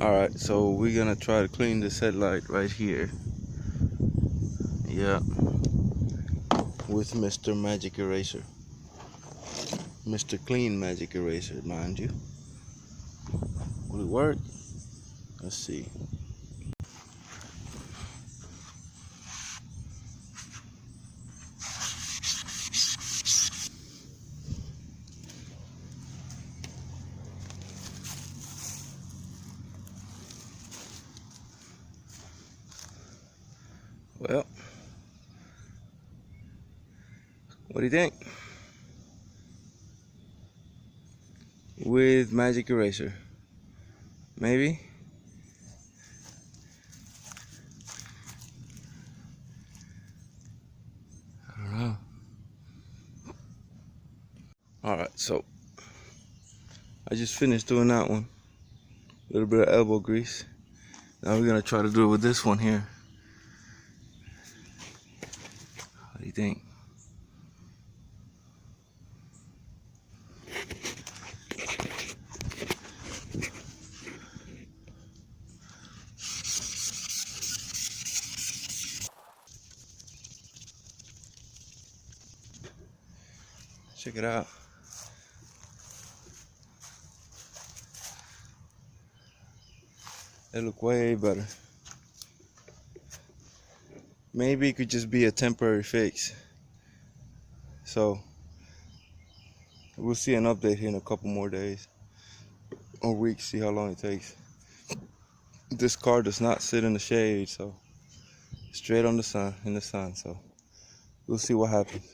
Alright, so we're gonna try to clean this headlight right here. Yeah, with Mr. Magic Eraser. Mr. Clean Magic Eraser, mind you. Will it work? Let's see. Well, what do you think? With Magic Eraser. Maybe? I don't know. Alright, so I just finished doing that one. A little bit of elbow grease. Now we're gonna try to do it with this one here. What do you think? Check it out. They look way better. Maybe it could just be a temporary fix. So we'll see an update here in a couple more days or weeks, see how long it takes. This car does not sit in the shade, so straight on the sun, in the sun, so we'll see what happens.